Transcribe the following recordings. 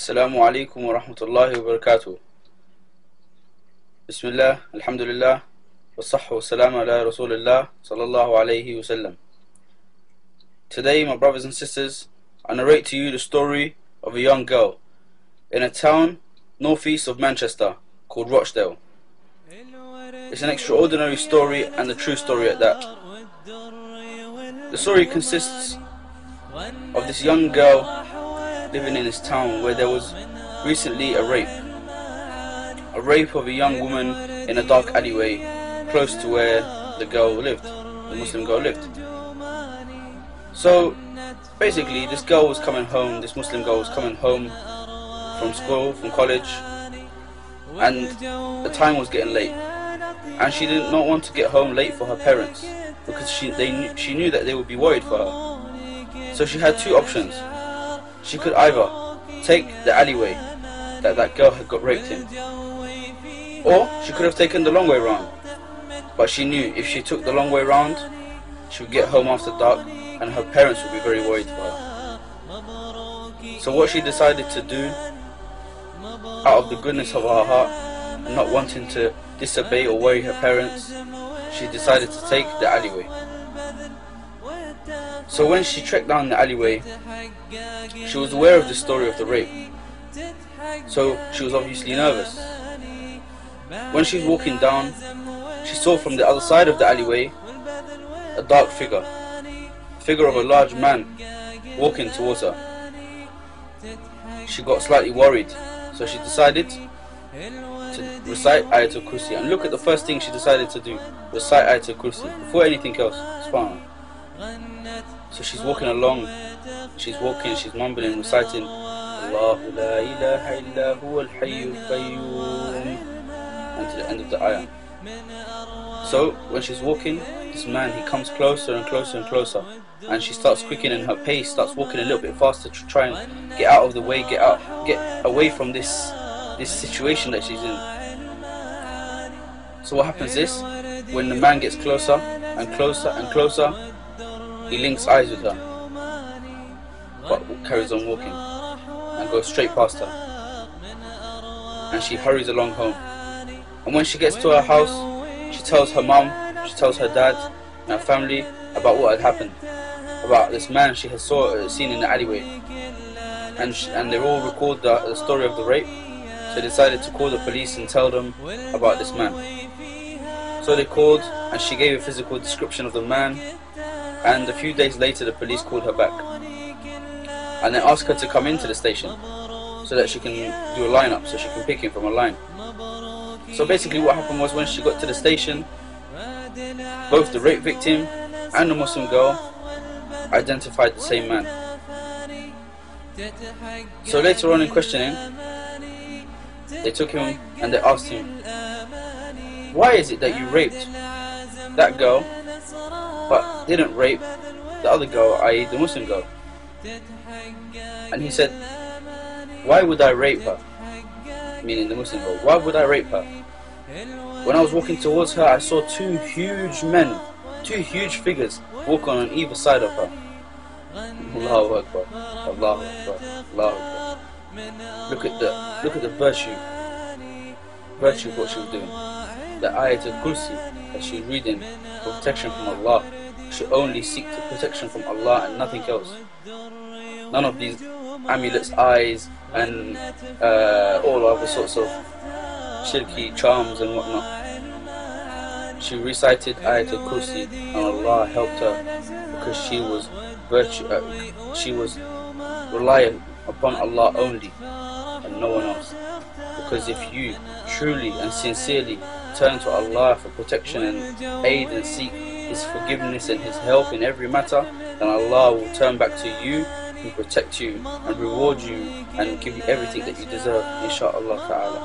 السلام عليكم ورحمة الله وبركاته. بسم الله الحمد لله والصحة والسلام على رسول الله صلى الله عليه وسلم. Today, my brothers and sisters, I narrate to you the story of a young girl in a town northeast of Manchester called Rochdale. It's an extraordinary story and a true story at that. The story consists of this young girl living in this town where there was recently a rape of a young woman in a dark alleyway close to where the Muslim girl lived. So basically this Muslim girl was coming home from school, from college, and the time was getting late, and she did not want to get home late for her parents because she knew that they would be worried for her. So she had two options. She could either take the alleyway that girl had got raped in, or she could have taken the long way round. But she knew if she took the long way round, she would get home after dark and her parents would be very worried for her. So what she decided to do, out of the goodness of her heart and not wanting to disobey or worry her parents, she decided to take the alleyway. So when she trekked down the alleyway, she was aware of the story of the rape, so she was obviously nervous. When she was walking down, she saw from the other side of the alleyway a dark figure of a large man walking towards her. She got slightly worried, so she decided to recite Ayatul Kursi. And look at the first thing she decided to do, recite Ayatul Kursi before anything else. Subhanallah. So she's walking along, she's mumbling, reciting Allahu la ilaha illa huwa al-hayyul qayyum until the end of the ayah. So when she's walking, this man, he comes closer and closer and closer, and she starts quickening her pace, starts walking a little bit faster to try and get out of the way, get away from this situation that she's in. So what happens is, when the man gets closer and closer and closer, he links eyes with her, but carries on walking and goes straight past her, and she hurries along home. And when she gets to her house, she tells her mum, she tells her dad and her family about what had happened, about this man she had seen in the alleyway, and they all record the story of the rape. So they decided to call the police and tell them about this man. So they called, and she gave a physical description of the man. And a few days later the police called her back, and they asked her to come into the station so that she can do a lineup, so she can pick him from a line. So basically what happened was, when she got to the station, both the rape victim and the Muslim girl identified the same man. So later on in questioning, they took him and they asked him, why is it that you raped that girl but didn't rape the other girl, i.e. the Muslim girl? And he said, why would I rape her? Meaning the Muslim girl. Why would I rape her? When I was walking towards her, I saw two huge men, two huge figures walking on either side of her. Allahu Akbar, Allahu Akbar, Allahu Akbar. Look at the virtue of what she was doing. The Ayatul Kursi that she was reading for protection from Allah. She only seek protection from Allah and nothing else. None of these amulets, eyes, and all other sorts of shirky charms and whatnot. She recited Ayatul Kursi, and Allah helped her because she was reliant upon Allah only and no one else. Because if you truly and sincerely turn to Allah for protection and aid and seek His forgiveness and His help in every matter, then Allah will turn back to you and protect you and reward you and give you everything that you deserve, insha'Allah ta'ala.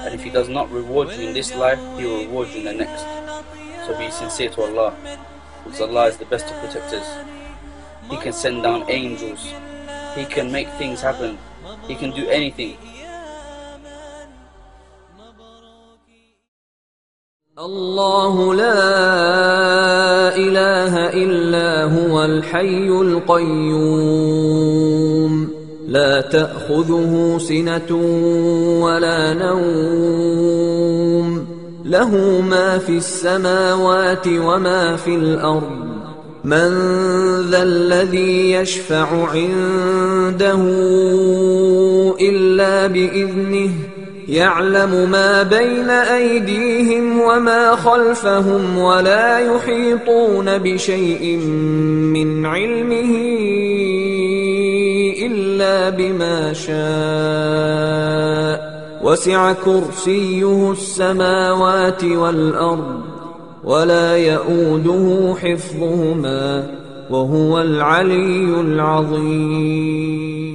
And if He does not reward you in this life, He will reward you in the next. So be sincere to Allah, because Allah is the best of protectors. He can send down angels, He can make things happen, He can do anything. الله لا إله إلا هو الحي القيوم لا تأخذه سنة ولا نوم له ما في السماوات وما في الأرض من ذا الذي يشفع عنده إلا بإذنه يعلم ما بين أيديهم وما خلفهم ولا يحيطون بشيء من علمه إلا بما شاء وسع كرسيه السماوات والأرض ولا يئوده حفظهما وهو العلي العظيم.